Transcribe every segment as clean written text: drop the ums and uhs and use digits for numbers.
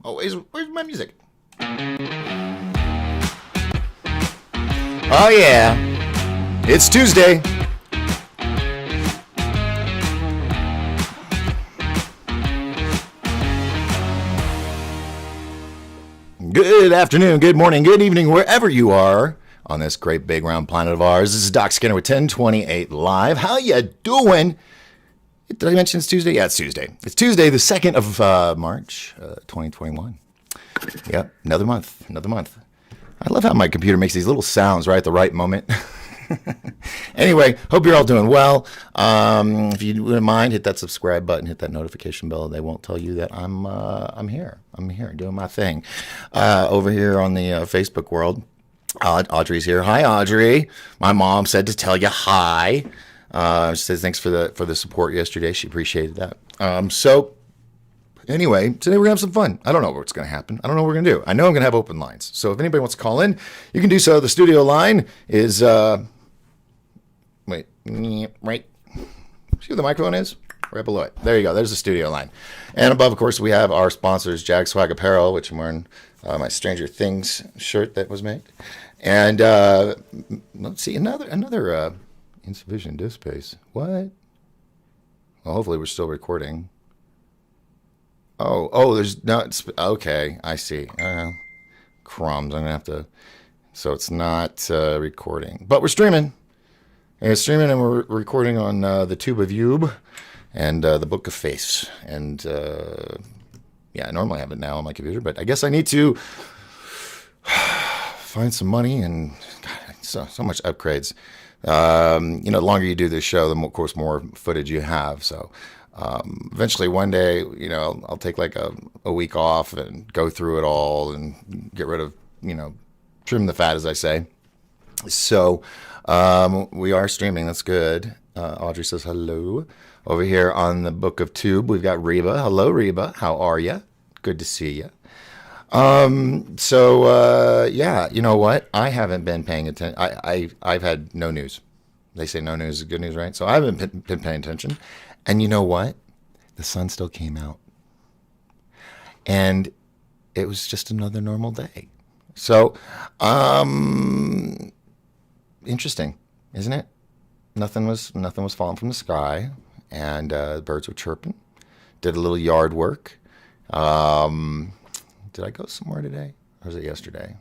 Oh, where's my music? Oh, yeah. It's Tuesday. Good afternoon, good morning, good evening, wherever you are on this great big round planet of ours. This is Doc Skinner with 1028 Live. How you doing? Did I mention it's Tuesday? Yeah, it's Tuesday. It's Tuesday, the 2nd of March, 2021. Yep, another month. I love how my computer makes these little sounds right at the right moment. Anyway, hope you're all doing well. If you wouldn't mind, hit that subscribe button, hit that notification bell. They won't tell you that I'm here. I'm here doing my thing. Over here on the Facebook world, Audrey's here. Hi, Audrey. My mom said to tell you hi. She says thanks for the support yesterday. She appreciated that. So anyway, today we're going to have some fun. I don't know what's going to happen. I don't know what we're going to do. I know I'm going to have open lines. So if anybody wants to call in, you can do so. The studio line is, right. See where the microphone is? Right below it. There you go. There's the studio line. And above, of course, we have our sponsors, Jag Swag Apparel, which I'm wearing my Stranger Things shirt that was made. And let's see, another insufficient disk space. What? Well, hopefully we're still recording. Oh, there's not. Okay, I see. Crumbs. I'm gonna have to. So it's not recording, but we're streaming. And we're streaming, and we're recording on the Tube of Yube and the Book of Face. And yeah, I normally have it now on my computer, but I guess I need to find some money and God, so much upgrades. The longer you do this show, the more, of course, more footage you have. So eventually one day, I'll take like a week off and go through it all and get rid of, trim the fat, as I say. So we are streaming. That's good. Audrey says hello. Over here on the Book of Tube, we've got Reba. Hello, Reba. How are you? Good to see you. Yeah, you know what? I haven't been paying attention. I've had no news. They say no news is good news, right? So I haven't been paying attention. And you know what? The sun still came out. And it was just another normal day. So, interesting, isn't it? Nothing was falling from the sky, and the birds were chirping. Did a little yard work. Did I go somewhere today, or was it yesterday?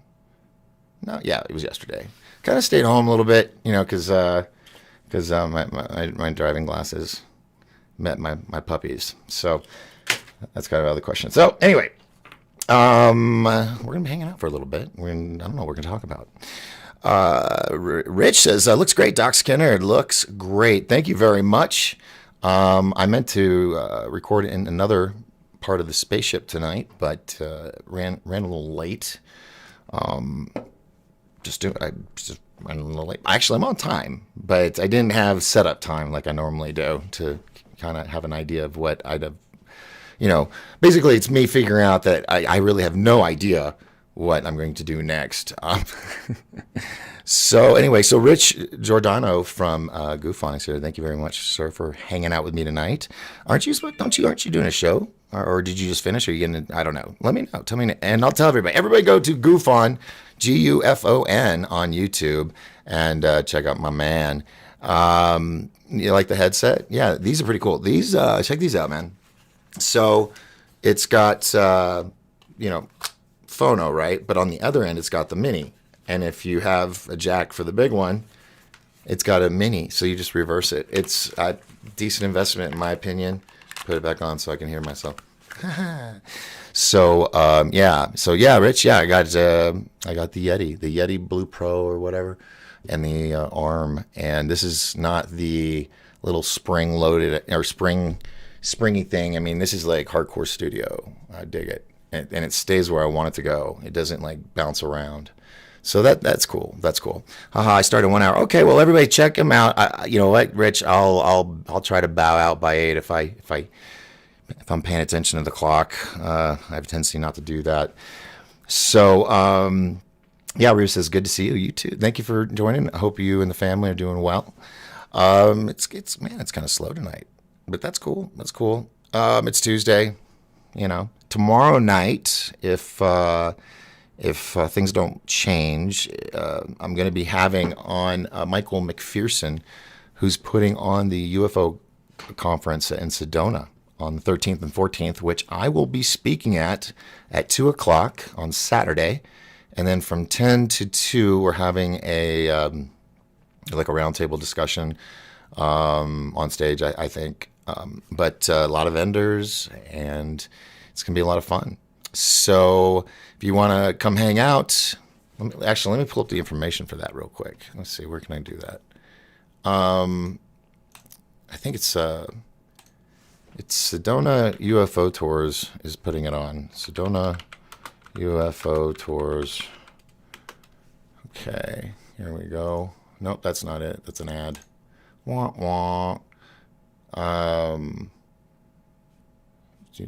No, yeah, it was yesterday. Kind of stayed home a little bit, because my driving glasses met my puppies. So that's kind of out of the question. So anyway, we're gonna be hanging out for a little bit. I don't know what we're gonna talk about. Rich says, looks great, Doc Skinner. It looks great. Thank you very much. I meant to record in another part of the spaceship tonight, but ran a little late. I just ran a little late. Actually, I'm on time, but I didn't have setup time like I normally do to kind of have an idea of what I'd have. Basically, it's me figuring out that I really have no idea what I'm going to do next. So anyway, so Rich Giordano from Goofon is here. Thank you very much, sir, for hanging out with me tonight. Aren't you doing a show? Or did you just finish? Or are you gonna? I don't know. Let me know. Tell me, and I'll tell everybody. Everybody, go to Goofon, Gufon on YouTube, and check out my man. You like the headset? Yeah, these are pretty cool. These check these out, man. So it's got phono, right? But on the other end, it's got the mini. And if you have a jack for the big one, it's got a mini. So you just reverse it. It's a decent investment, in my opinion. Put it back on so I can hear myself. So Rich, I got the Yeti Blue Pro or whatever, and the arm. And this is not the little spring-loaded or springy thing. I mean, this is like hardcore studio. I dig it, and it stays where I want it to go. It doesn't like bounce around. So that's cool. That's cool. Haha, I started 1 hour. Okay, well, everybody check him out. You know what, Rich? I'll try to bow out by 8 if I'm paying attention to the clock. I have a tendency not to do that. So Rue says, good to see you. You too. Thank you for joining. I hope you and the family are doing well. It's kind of slow tonight, but that's cool. That's cool. It's Tuesday. Tomorrow night, if things don't change, I'm going to be having on Michael Mcpherson, who's putting on the UFO conference in Sedona on the 13th and 14th, which I will be speaking at 2 o'clock on Saturday. And then from 10 to 2, we're having a roundtable discussion on stage, I think. But a lot of vendors, and it's going to be a lot of fun. So if you want to come hang out, let me pull up the information for that real quick. Let's see, where can I do that? I think it's Sedona UFO Tours is putting it on. Sedona UFO Tours. Okay, here we go. Nope, that's not it. That's an ad. Wah, wah.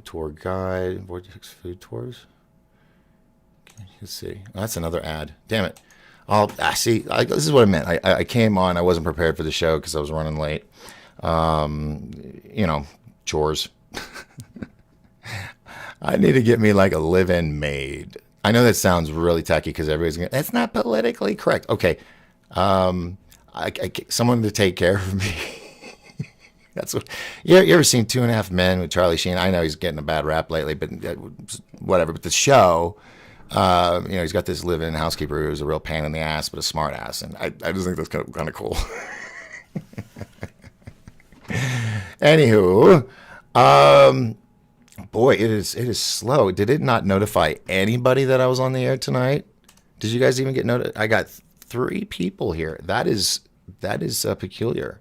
Tour guide, Vortex Food Tours. Okay, let's see. Oh, that's another ad. Damn it. This is what I meant. I came on. I wasn't prepared for the show because I was running late. Chores. I need to get me like a live-in maid. I know that sounds really tacky because everybody's going, that's not politically correct. Okay. Someone to take care of me. That's what. You ever seen 2.5 Men with Charlie Sheen? I know he's getting a bad rap lately, but whatever. But the show, he's got this live-in housekeeper who's a real pain in the ass, but a smart ass, and I just think that's kind of cool. Anywho, boy, it is slow. Did it not notify anybody that I was on the air tonight? Did you guys even get notified? I got 3 people here. That is peculiar.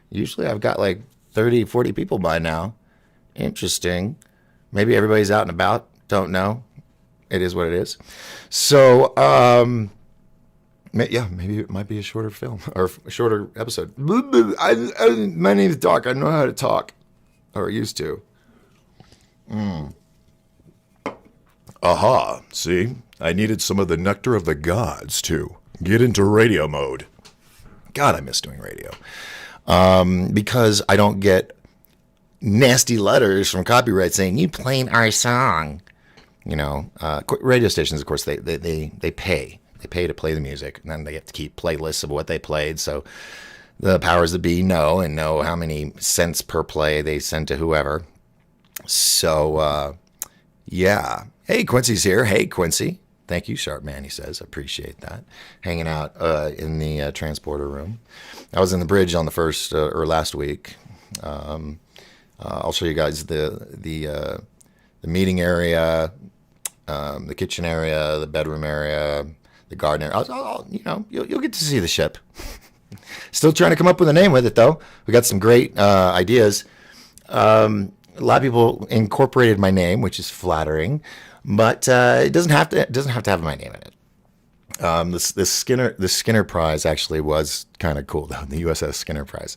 Usually I've got like 30, 40 people by now. Interesting. Maybe everybody's out and about. Don't know. It is what it is. So, maybe it might be a shorter film or a shorter episode. My name is Doc. I know how to talk. Or used to. Aha. See? I needed some of the nectar of the gods to get into radio mode. God, I miss doing radio. Because I don't get nasty letters from copyright saying, you playing our song. Radio stations, of course, they pay. They pay to play the music, and then they have to keep playlists of what they played. So the powers that be know how many cents per play they send to whoever. So, yeah. Hey, Quincy's here. Hey, Quincy. Thank you, Sharp Man, he says. I appreciate that. Hanging out in the transporter room. I was in the bridge on the first or last week. I'll show you guys the meeting area, the kitchen area, the bedroom area, the garden area. You'll get to see the ship. Still trying to come up with a name with it, though. We got some great ideas. A lot of people incorporated my name, which is flattering. But it doesn't have to have my name in it. The Skinner Prize actually was kind of cool, though. The USS Skinner Prize.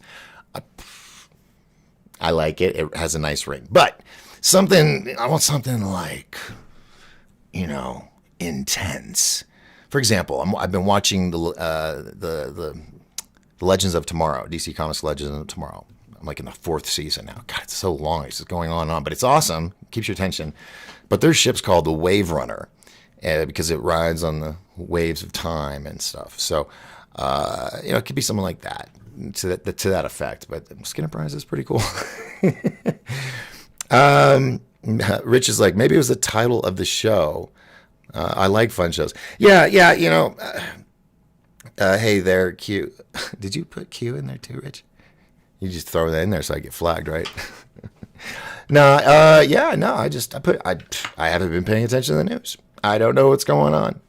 I like it. It has a nice ring. But I want something like, intense. For example, I've been watching the Legends of Tomorrow, DC Comics Legends of Tomorrow. I'm like in the 4th season now. God, it's so long. It's just going on and on. But it's awesome. Keeps your attention. But their ship's called the Wave Runner because it rides on the waves of time and stuff. So, it could be something like that, to that effect. But Skinner Prize is pretty cool. Rich is like, maybe it was the title of the show. I like fun shows. Yeah. Hey there, Q. Did you put Q in there too, Rich? You just throw that in there so I get flagged, right? I haven't been paying attention to the news. I don't know what's going on.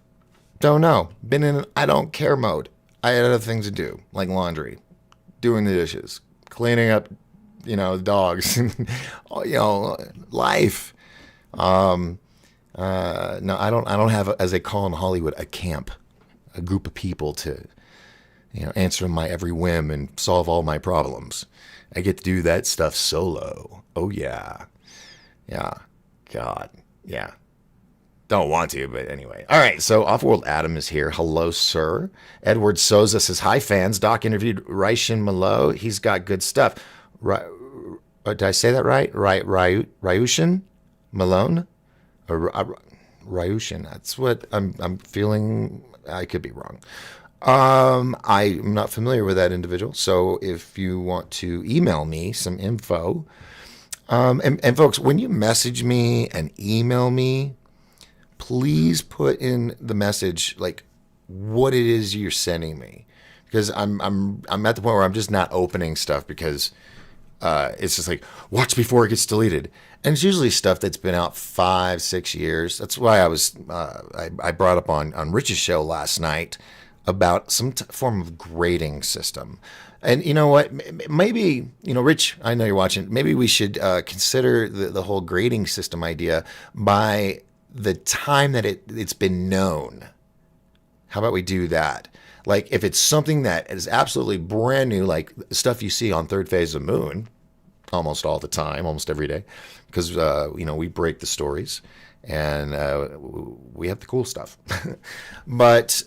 Don't know. Been in I don't care mode. I had other things to do, like laundry, doing the dishes, cleaning up, dogs, life. No, I don't have, as they call in Hollywood, a camp, a group of people to, answer my every whim and solve all my problems. I get to do that stuff solo. Oh, yeah. Yeah. God. Yeah. Don't want to, but anyway. All right, so Offworld Adam is here. Hello, sir. Edward Souza says, hi, fans. Doc interviewed Raishin Malo. He's got good stuff. Did I say that right? Ryushin? Malone or Ryushin. That's what I'm feeling. I could be wrong. I'm not familiar with that individual, so if you want to email me some info, and folks, when you message me and email me, please put in the message like what it is you're sending me, because I'm at the point where I'm just not opening stuff because it's just like watch before it gets deleted, and it's usually stuff that's been out 5-6 years. That's why I brought up on Rich's show last night about some form of grading system. And you know what? Maybe, Rich, I know you're watching. Maybe we should consider the whole grading system idea by the time that it's been known. How about we do that? Like if it's something that is absolutely brand new, like stuff you see on Third Phase of Moon almost all the time, almost every day, because, we break the stories and we have the cool stuff. But,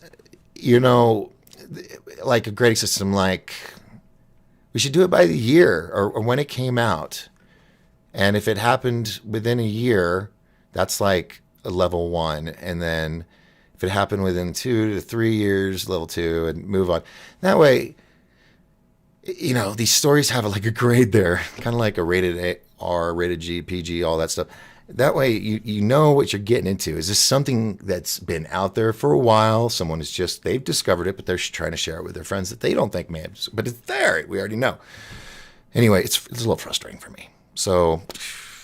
like a grading system, like we should do it by the year or when it came out. And if it happened within a year, that's like a level 1. And then if it happened within 2 to 3 years, level 2, and move on. That way, these stories have like a grade there, kind of like a rated R, rated G, PG, all that stuff. That way, you know what you're getting into. Is this something that's been out there for a while? Someone is they've discovered it, but they're trying to share it with their friends that they don't think may have, but it's there. We already know. Anyway, it's a little frustrating for me. So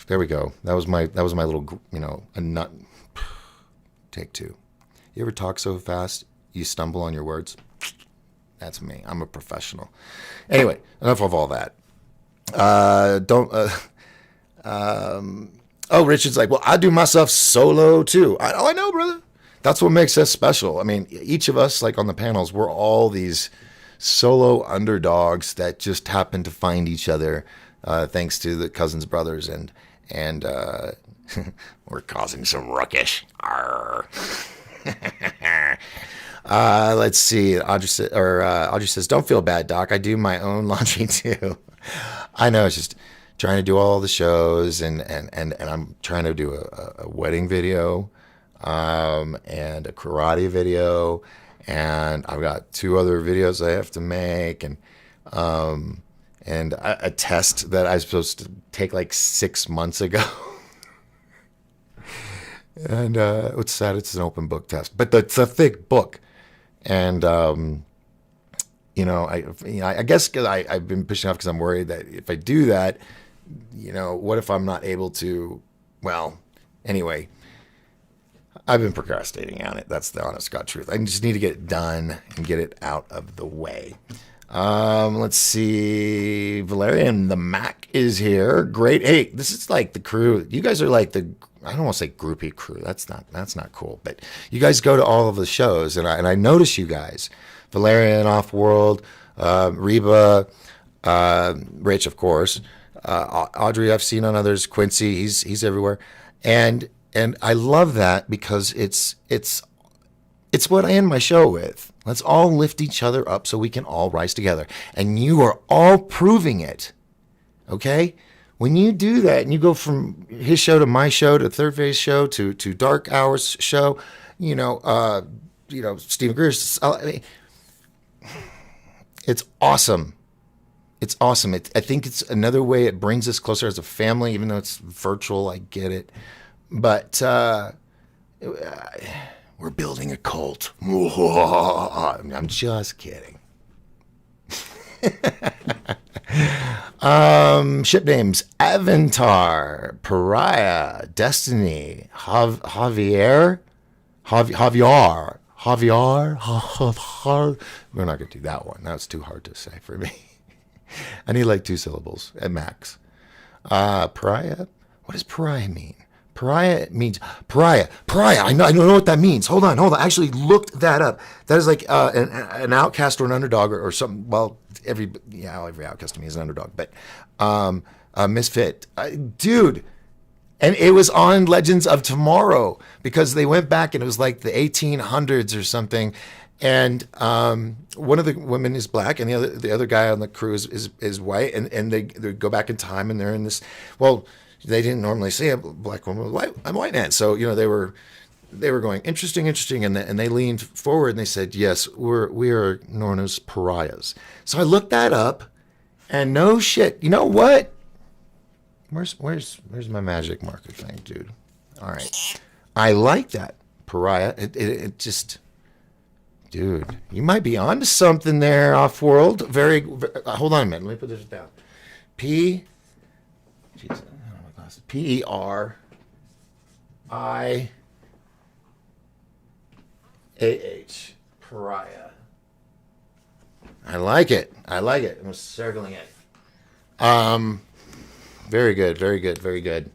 there we go. That was my little, a nut. Take 2. You ever talk so fast you stumble on your words? That's me. I'm a professional. Anyway, enough of all that. Richard's like, well, I do myself solo too. I know, brother. That's what makes us special. I mean, each of us, like on the panels, we're all these solo underdogs that just happen to find each other thanks to the Cousins brothers, and we're causing some ruckus. Let's see. Audrey says, "Don't feel bad, Doc. I do my own laundry too." I know, it's just trying to do all the shows, and I'm trying to do a wedding video, and a karate video, and I've got 2 other videos I have to make, and a test that I was supposed to take like 6 months ago. And it's sad it's an open book test, but it's a thick book. And, I guess because I've been pushing off because I'm worried that if I do that, what if I'm not able to, well, anyway, I've been procrastinating on it. That's the honest God truth. I just need to get it done and get it out of the way. Let's see. Valerian the Mac is here. Great. Hey, this is like the crew. You guys are like I don't want to say groupie crew. That's not cool. But you guys go to all of the shows, and I notice you guys. Valerian, Off World, Reba, Rich, of course. Audrey, I've seen on others. Quincy, he's everywhere, and I love that because it's what I end my show with. Let's all lift each other up so we can all rise together. And you are all proving it. Okay? When you do that and you go from his show to my show to Third Phase show to Dark Hours show, Stephen Greer's, it's awesome. It's awesome. I think it's another way it brings us closer as a family, even though it's virtual. I get it. But we're building a cult. I'm just kidding. Ship names: Avantar, Pariah, Destiny, Javier. We're not going to do that one. That's too hard to say for me. I need like 2 syllables at max. Pariah. What does pariah mean? Pariah means pariah. I know what that means. Hold on. I actually looked that up. That is like an outcast or an underdog or something. Well, every outcast to me is an underdog, but a misfit, dude. And it was on Legends of Tomorrow because they went back and it was like the 1800s or something. And one of the women is black, and the other guy on the crew is white, and they go back in time, and they're in this. Well, they didn't normally see a black woman with a white man. So, they were going, interesting, and they leaned forward and they said, yes, we are known as pariahs. So I looked that up, and no shit, you know what? Where's my magic marker thing, dude? All right, I like that pariah. It just, dude, you might be onto something there, off world. Hold on a minute. Let me put this down. PERIAH, pariah. I like it. I'm circling it. Very good.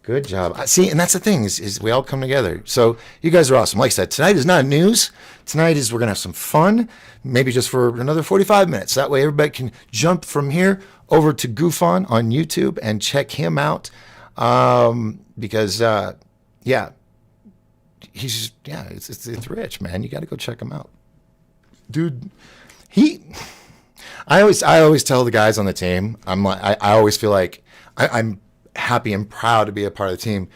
Good job. See, and that's the thing is we all come together. So you guys are awesome. Like I said, tonight is not news. Tonight is we're gonna have some fun. Maybe just for another 45 minutes. That way everybody can jump from here over to Goofon on YouTube and check him out. Because it's Rich, man. You got to go check him out, dude. I always tell the guys on the team, I always feel like I'm happy and proud to be a part of the team,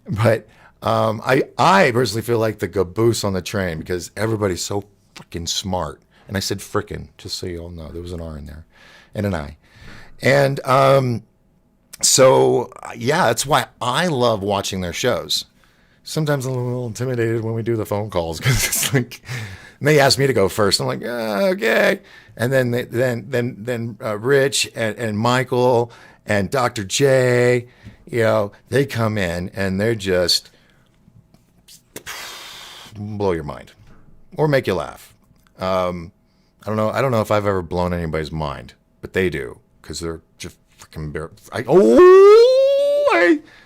but I personally feel like the caboose on the train because everybody's so freaking smart. And I said frickin', just so you all know, there was an R in there and an I. And so that's why I love watching their shows. Sometimes I'm a little intimidated when we do the phone calls because it's like, and they ask me to go first. I'm like, okay. And then Rich and Michael and Dr. J, they come in and they're just blow your mind or make you laugh. I don't know if I've ever blown anybody's mind, but they do because they're just freaking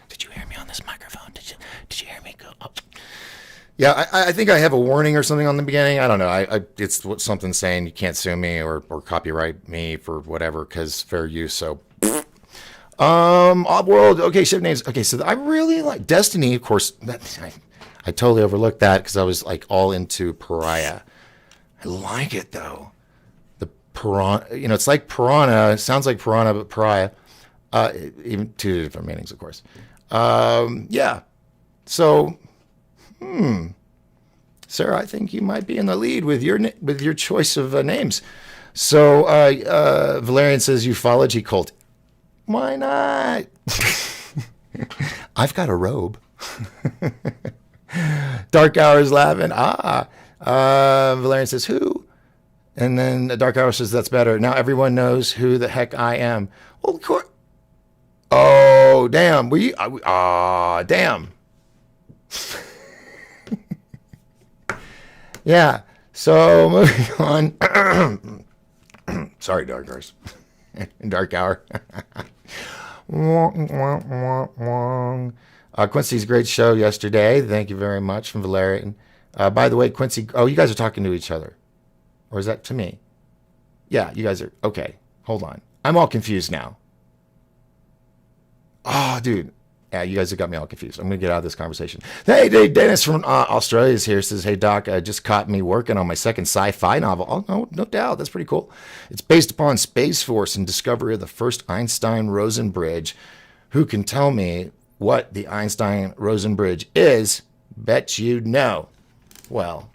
did you hear me on this microphone? Did you hear me go up? Yeah, I think I have a warning or something on the beginning. I don't know. It's something saying you can't sue me or copyright me for whatever because fair use. So, Oddworld. Okay, ship names. Okay, so I really like Destiny. Of course, I totally overlooked that because I was like all into Pariah. I like it though. The piranha. It's like piranha. It sounds like piranha, but Pariah. Even two different meanings, of course. So, Sarah, I think you might be in the lead with your choice of names. So, Valerian says ufology cult. Why not? I've got a robe. Dark Hour's laughing. Valerian says who? And then Dark Hour says that's better. Now everyone knows who the heck I am. Well, of course. Oh, damn. Damn. Yeah. So moving on. Sorry, Dark Hours. Dark Hour. Quincy's great show yesterday. Thank you very much from Valerian. By the way, Quincy, you guys are talking to each other. Or is that to me? Yeah, you guys are. Okay, hold on. I'm all confused now. Oh, dude. Yeah, you guys have got me all confused. I'm going to get out of this conversation. Hey, Dennis from Australia is here. Says, hey, Doc, just caught me working on my second sci-fi novel. Oh, no doubt. That's pretty cool. It's based upon Space Force and discovery of the first Einstein-Rosen bridge. Who can tell me what the Einstein-Rosen bridge is? Bet you know. Well,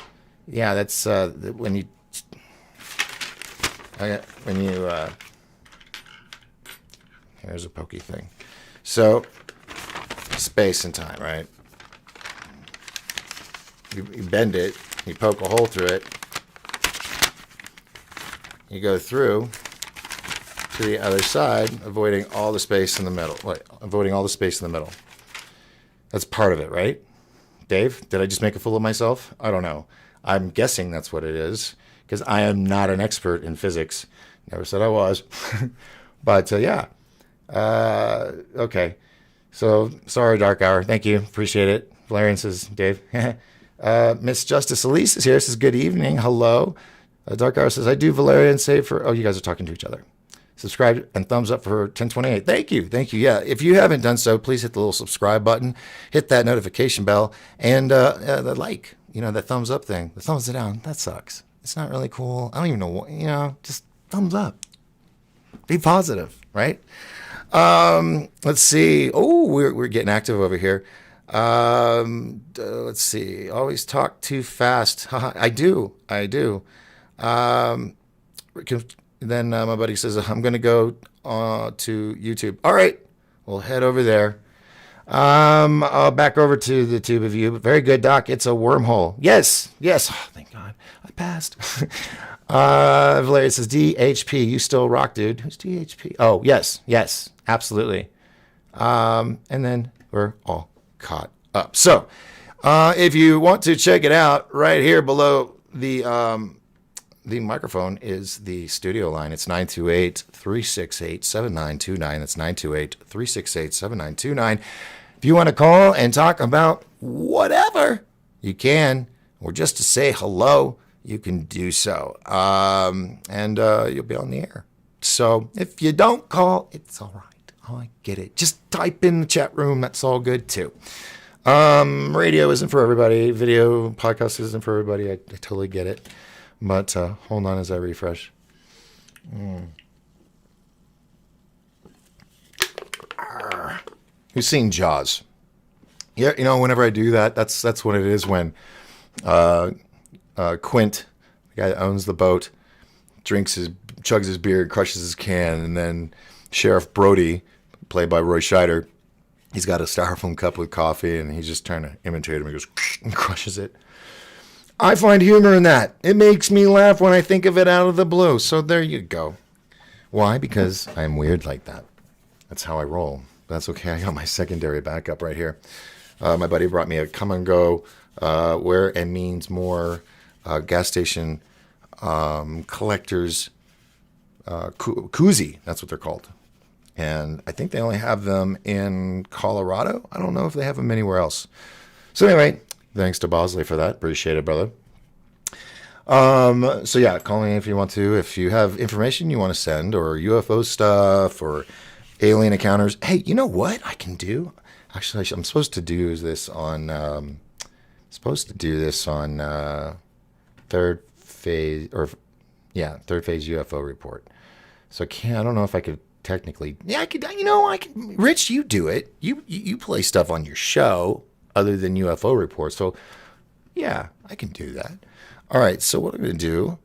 yeah, that's when you here's a pokey thing. So, space and time, right? You bend it, you poke a hole through it, you go through to the other side, avoiding all the space in the middle. Avoiding all the space in the middle. That's part of it, right? Dave, did I just make a fool of myself? I don't know. I'm guessing that's what it is, because I am not an expert in physics. Never said I was. But, yeah. Okay. So, sorry, Dark Hour. Thank you. Appreciate it. Valerian says, Dave. Miss Justice Elise is here. Says, good evening. Hello. Dark Hour says, I do Valerian save for... Oh, you guys are talking to each other. Subscribe and thumbs up for 1028. Thank you. Yeah, if you haven't done so, please hit the little subscribe button, hit that notification bell, and the like, the thumbs up thing. The thumbs down, that sucks. It's not really cool. I don't even know what, just thumbs up. Be positive, right? Let's see. Oh, we're getting active over here. Let's see. Always talk too fast. I do. Then my buddy says, I'm going to go to YouTube. All right. We'll head over there. Back over to the tube of you. Very good, Doc. It's a wormhole. Yes. Oh, thank God. I passed. Valeria says, DHP. You still rock, dude. Who's DHP? Oh, yes. Absolutely. And then we're all caught up. So, if you want to check it out, right here below the microphone is the studio line. It's 928-368-7929. That's 928-368-7929. If you want to call and talk about whatever, you can. Or just to say hello, you can do so. And you'll be on the air. So if you don't call, it's all right. Oh, I get it. Just type in the chat room. That's all good, too. Radio isn't for everybody. Video podcast isn't for everybody. I totally get it. But hold on as I refresh. Who's seen Jaws? Yeah, whenever I do that, that's what it is when Quint, the guy that owns the boat, chugs his beer, crushes his can, and then Sheriff Brody, played by Roy Scheider, he's got a styrofoam cup with coffee, and he's just trying to imitate him. He goes and crushes it. I find humor in that. It makes me laugh when I think of it out of the blue. So there you go. Why? Because I'm weird like that. That's how I roll. That's okay. I got my secondary backup right here. My buddy brought me a come and go, where it means more gas station collectors koozie. That's what they're called. And I think they only have them in Colorado. I don't know if they have them anywhere else. So anyway, thanks to Bosley for that. Appreciate it, brother. So yeah, call me if you want to. If you have information you want to send, or UFO stuff, or alien encounters. Hey, you know what I can do? Actually, I'm supposed to do this on third phase UFO report. So I don't know if I could technically. Yeah, I could. I can. Rich, you do it. You play stuff on your show other than UFO reports. So yeah, I can do that. All right. So what I'm going to do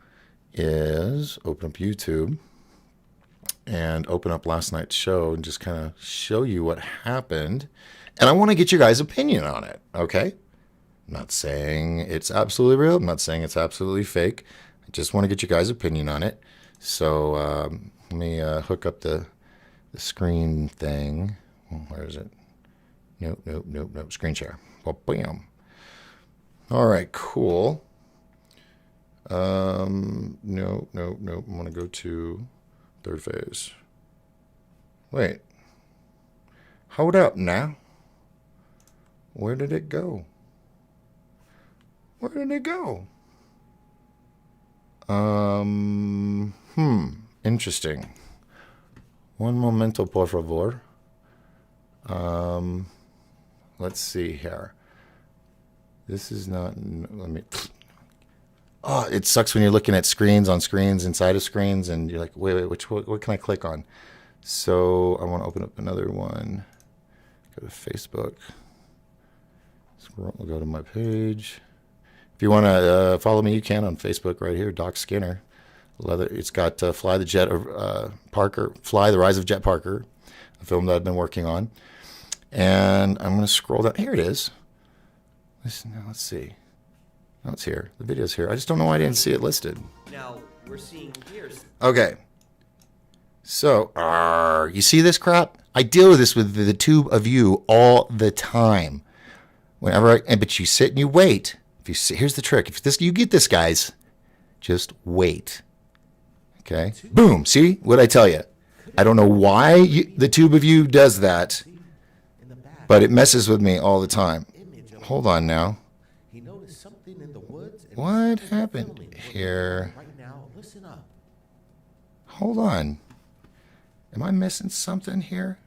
is open up YouTube and open up last night's show and just kind of show you what happened. And I want to get your guys' opinion on it, okay? I'm not saying it's absolutely real. I'm not saying it's absolutely fake. I just want to get your guys' opinion on it. So let me hook up the screen thing. Where is it? Nope. Screen share. Well, bam. All right, cool. No. I'm going to go to third phase. Wait. Hold up now. Where did it go? Interesting. Un momento, por favor. Let's see here. This is not, let me, oh, it sucks when you're looking at screens on screens inside of screens and you're like, wait, what can I click on? So I want to open up another one. Go to Facebook. We'll go to my page. If you want to follow me, you can on Facebook right here, Doc Skinner. It's got Fly the Rise of Jet Parker, a film that I've been working on. And I'm going to scroll down. Here it is. Let's see. No, it's here. The video's here. I just don't know why I didn't see it listed. Now, we're seeing here. Okay. So, you see this crap? I deal with this with the tube of you all the time. But you sit and you wait. Here's the trick. If you get this, guys, just wait. Okay? Boom. See what I tell you? I don't know why the tube of you does that, but it messes with me all the time. Hold on now. What happened here? Hold on. Am I missing something here?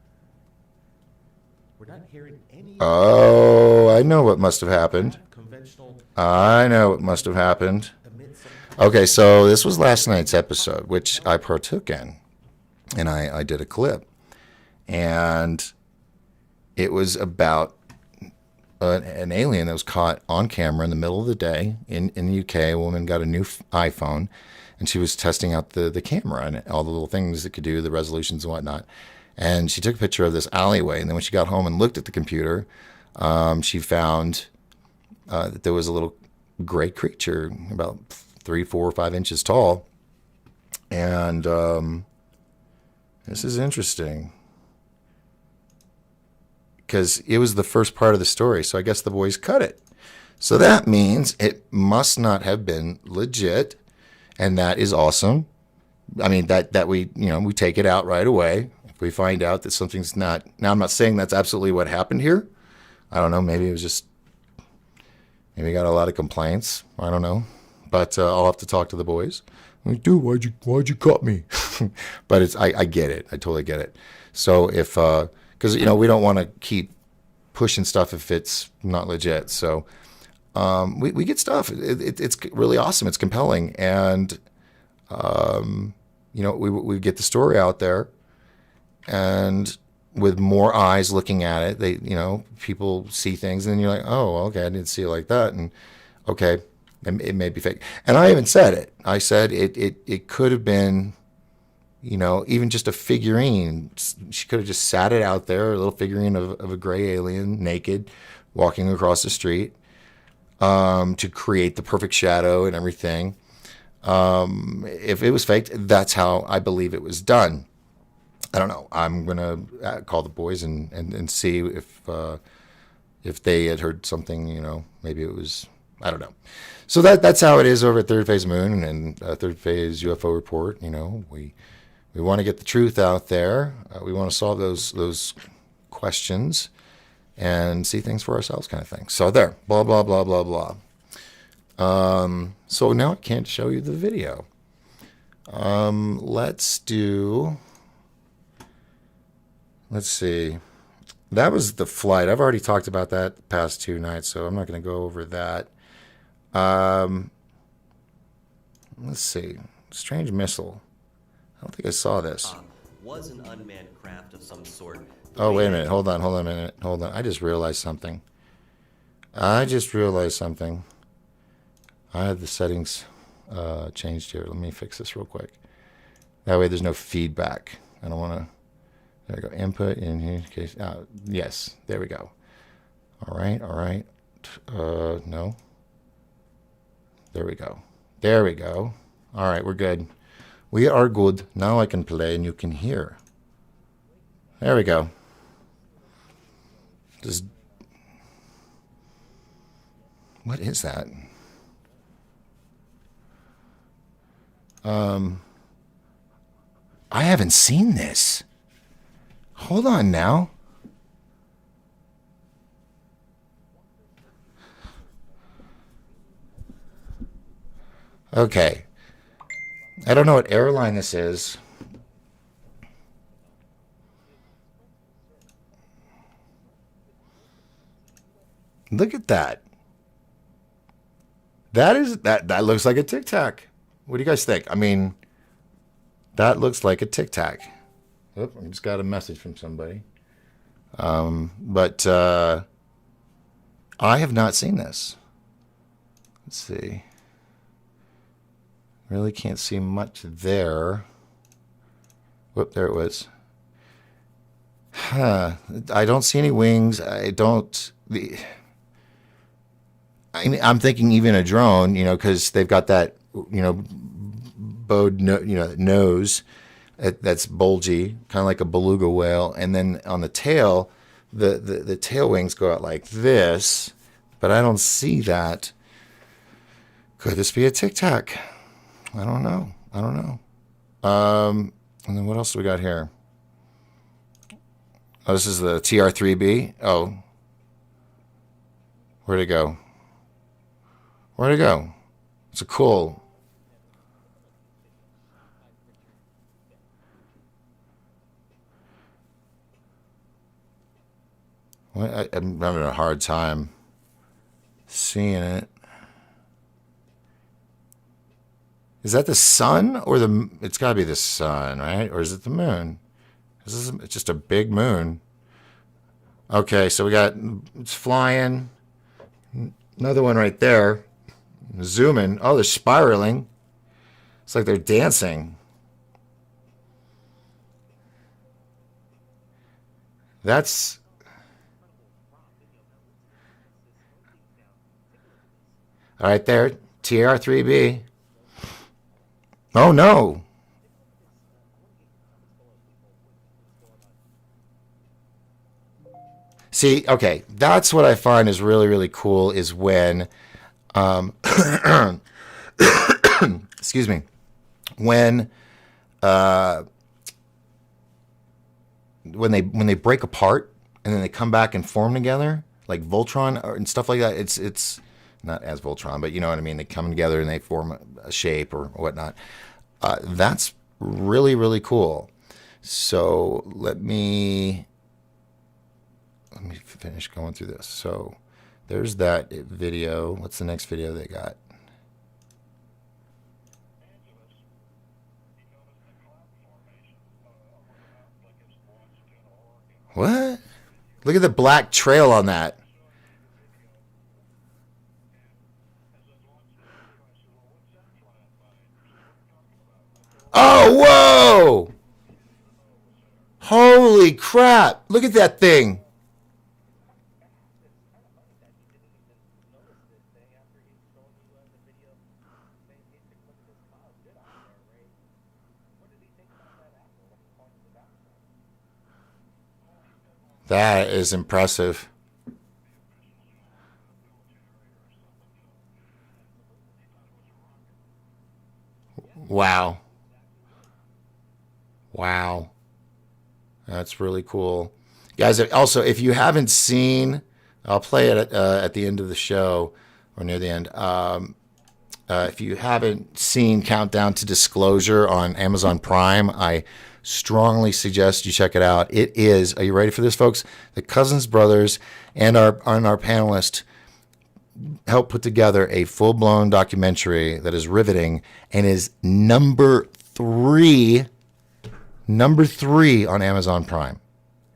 Oh, I know what must have happened. Okay, so this was last night's episode, which I partook in. and I did a clip, and it was about an alien that was caught on camera in the middle of the day in the UK. A woman got a new iPhone, and she was testing out the camera and all the little things it could do, the resolutions and whatnot. And she took a picture of this alleyway, and then when she got home and looked at the computer, she found that there was a little gray creature about 3, 4, or 5 inches tall. And this is interesting, because it was the first part of the story. So I guess the boys cut it. So that means it must not have been legit, and that is awesome. I mean, that we take it out right away if we find out that something's not. Now, I'm not saying that's absolutely what happened here. I don't know. Maybe it was just, maybe we got a lot of complaints. I don't know, but I'll have to talk to the boys. I'm like, dude, why'd you cut me? But I get it. I totally get it. So if because we don't want to keep pushing stuff if it's not legit. So we get stuff. It's really awesome. It's compelling, and we get the story out there, and with more eyes looking at it, people see things, and then you're like, oh, okay, I didn't see it like that, and okay, it may be fake. And I even said it. I said it could have been, even just a figurine. She could have just sat it out there, a little figurine of a gray alien, naked, walking across the street, to create the perfect shadow and everything. If it was faked, that's how I believe it was done. I don't know. I'm gonna call the boys and see if they had heard something. Maybe it was, I don't know. So that's how it is over at Third Phase Moon and Third Phase UFO Report. We want to get the truth out there. We want to solve those questions and see things for ourselves, kind of thing. So there, blah blah blah blah blah. So now I can't show you the video. Let's see. That was the flight. I've already talked about that the past 2 nights, so I'm not going to go over that. Let's see. Strange missile. I don't think I saw this. Was an unmanned craft of some sort. Oh, wait a minute. Hold on a minute. Hold on. I just realized something. I had the settings changed here. Let me fix this real quick. That way there's no feedback. I don't want to... There we go. Input in here. Case. Yes. There we go. All right. No. There we go. All right. We're good. We are good. Now I can play and you can hear. There we go. What is that? I haven't seen this. Hold on now. Okay. I don't know what airline this is. Look at that. That looks like a Tic Tac. What do you guys think? I mean, that looks like a Tic Tac. Oop, I just got a message from somebody. But I have not seen this. Let's see. Really can't see much there. Whoop, there it was. I don't see any wings. I'm thinking even a drone, because they've got that, bowed, nose that's bulgy, kind of like a beluga whale, and then on the tail, the tail wings go out like this, but I don't see that. Could this be a Tic Tac? I don't know. And then what else do we got here? Oh, this is the TR-3B. Oh, where'd it go? It's a cool. I'm having a hard time seeing it. Is that the sun or the? It's got to be the sun, right? Or is it the moon? It's just a big moon. Okay, so it's flying. Another one right there. Zooming. Oh, they're spiraling. It's like they're dancing. That's... All right there. TR3B. Oh, no. See, okay, that's what I find is really, really cool is when, excuse me, when they break apart and then they come back and form together, like Voltron and stuff like that. It's not as Voltron, but you know what I mean. They come together and they form a shape or whatnot. That's really, really cool. So let me finish going through this. So there's that video. What's the next video they got? What? Look at the black trail on that. Oh, whoa! Holy crap! Look at that thing. That is impressive. Wow. Wow. That's really cool. Guys, also, if you haven't seen, I'll play it at the end of the show or near the end. If you haven't seen Countdown to Disclosure on Amazon Prime, I strongly suggest you check it out. It is, are you ready for this, folks? The Cousins brothers and our panelist helped put together a full-blown documentary that is riveting and is number three on Amazon Prime.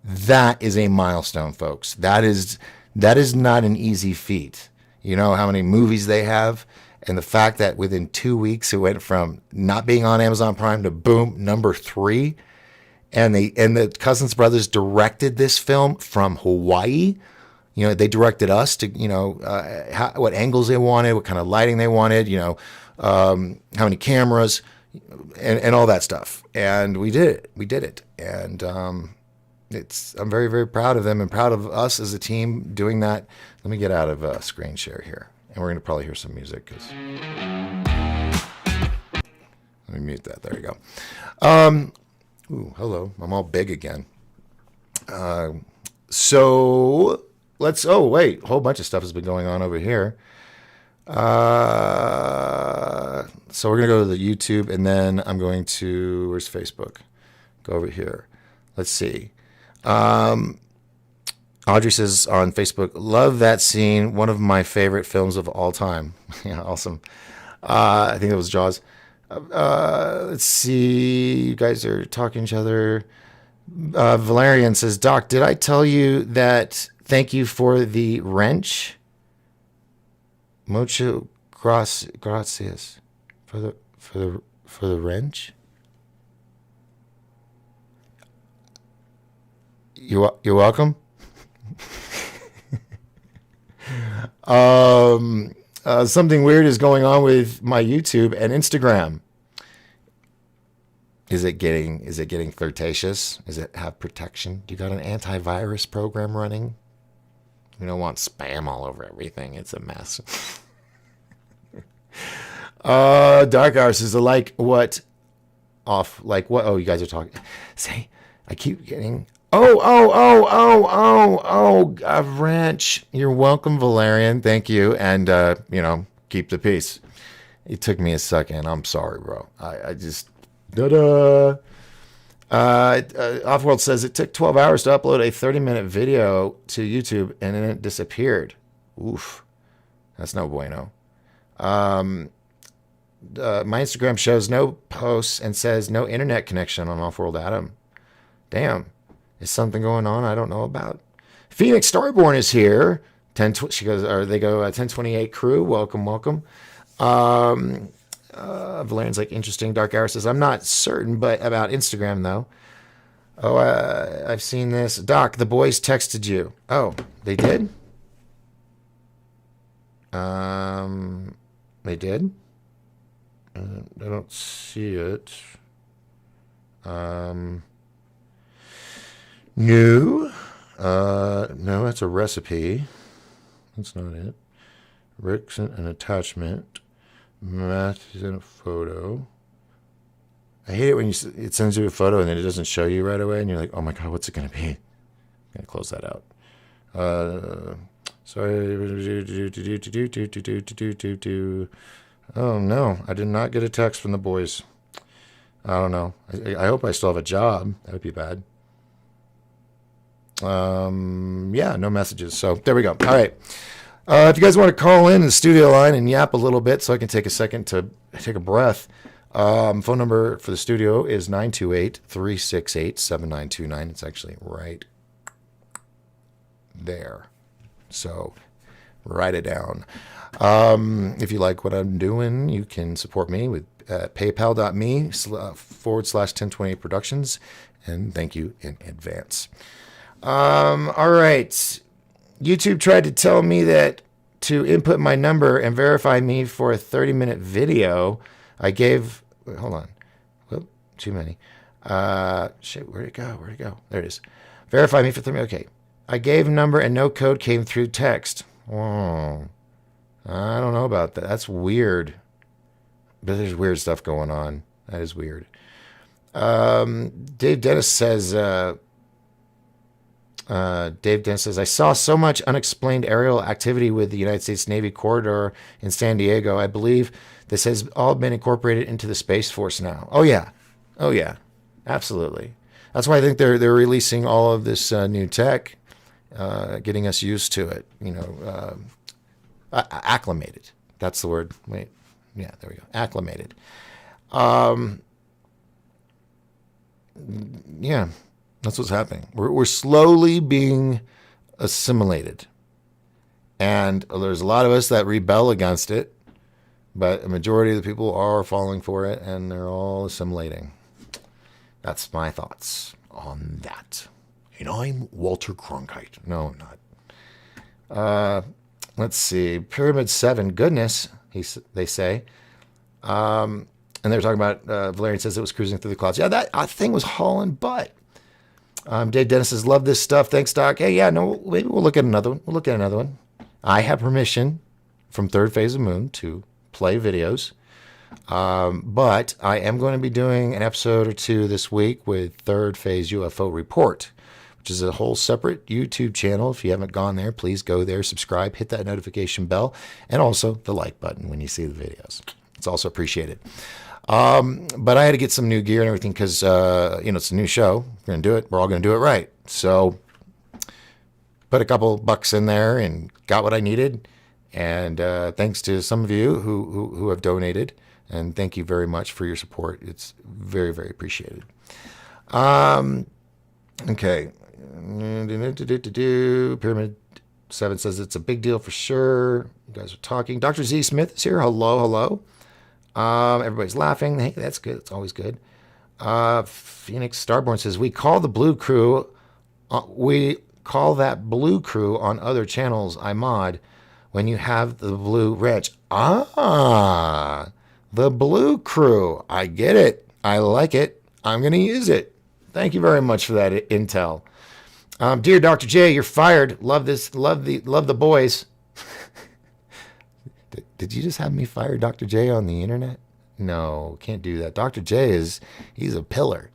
That is a milestone, folks. That is not an easy feat. You know how many movies they have? And the fact that within 2 weeks it went from not being on Amazon Prime to boom, number 3. And the Cousins brothers directed this film from Hawaii. You know, they directed us to, you know, what angles they wanted, what kind of lighting they wanted, you know, how many cameras, and all that stuff. And we did it. And I'm very, very proud of them and proud of us as a team doing that. Let me get out of screen share here. And we're going to probably hear some music. Let me mute that. There you go. Ooh, hello. I'm all big again. So let's... Oh, wait. A whole bunch of stuff has been going on over here. So we're going to go to the YouTube, and then I'm going to... Where's Facebook? Go over here. Let's see. Audrey says on Facebook, love that scene. One of my favorite films of all time. Yeah, awesome. I think it was Jaws. Let's see. You guys are talking to each other. Valerian says, Doc, did I tell you that thank you for the wrench? Mucho gracias for the wrench. You're welcome. Something weird is going on with my YouTube and Instagram. Is it getting flirtatious? Does it have protection? Do you got an antivirus program running? We don't want spam all over everything. It's a mess. Dark Hours is like what? Off like what? Oh, you guys are talking. Say, I keep getting. A wrench. You're welcome, Valerian. Thank you. And, keep the peace. It took me a second. I'm sorry, bro. I just... Offworld says it took 12 hours to upload a 30-minute video to YouTube, and then it disappeared. Oof. That's no bueno. my Instagram shows no posts and says no internet connection on Off-World Adam. Damn. Is something going on I don't know about? Phoenix Starborn is here. She goes, or they go, 1028 crew. Welcome, welcome. Valerian's like, interesting. Dark Hour says, I'm not certain, but about Instagram, though. Oh, I've seen this. Doc, the boys texted you. Oh, they did? They did? I don't see it. No. No, that's a recipe. That's not it. Rick sent an attachment. Matt sent a photo. I hate it when it sends you a photo and then it doesn't show you right away, and you're like, oh my god, what's it going to be? I'm going to close that out. Sorry. Oh no, I did not get a text from the boys. I don't know. I hope I still have a job. That would be bad. Yeah, no messages. So there we go. All right. If you guys want to call in the studio line and yap a little bit so I can take a second to take a breath, phone number for the studio is 928-368-7929. It's actually right there. So write it down. If you like what I'm doing, you can support me with paypal.me/1028 productions. And thank you in advance. All right. YouTube tried to tell me that to input my number and verify me for a 30-minute video, I gave... Wait, hold on. Whoop, too many. Shit, where'd it go? There it is. Verify me for 30 minutes. Okay. I gave a number and no code came through text. Oh, I don't know about that. That's weird. But there's weird stuff going on. That is weird. Dave Dennis says... Dave Dennis says, I saw so much unexplained aerial activity with the United States Navy corridor in San Diego. I believe this has all been incorporated into the Space Force now. Oh, yeah. Absolutely. That's why I think they're releasing all of this new tech, getting us used to it, acclimated. That's the word. Wait. Yeah, there we go. Acclimated. Yeah. That's what's happening. We're slowly being assimilated. And there's a lot of us that rebel against it, but a majority of the people are falling for it, and they're all assimilating. That's my thoughts on that. And I'm Walter Cronkite. No, I'm not. Let's see. Pyramid 7, goodness, they say. And they're talking about, Valerian says it was cruising through the clouds. Yeah, that thing was hauling butt. Dave Dennis says, love this stuff. Thanks, Doc. Hey, yeah, no, maybe we'll look at another one. I have permission from Third Phase of Moon to play videos. But I am going to be doing an episode or two this week with Third Phase UFO Report, which is a whole separate YouTube channel. If you haven't gone there, please go there, subscribe, hit that notification bell, and also the like button when you see the videos. It's also appreciated. But I had to get some new gear and everything because, it's a new show. We're going to do it. We're all going to do it right. So put a couple bucks in there and got what I needed. And thanks to some of you who have donated. And thank you very much for your support. It's very, very appreciated. Okay. Pyramid 7 says it's a big deal for sure. You guys are talking. Dr. Z Smith is here. Hello. Everybody's laughing. Hey, that's good. It's always good. Phoenix Starborn says, we call that blue crew on other channels I mod when you have the blue wrench. The blue crew. I get it. I like it. I'm going to use it. Thank you very much for that intel. Dear Dr. J, you're fired. Love this. Love the boys. Did you just have me fire Dr. J on the internet? No, can't do that. Dr. J he's a pillar.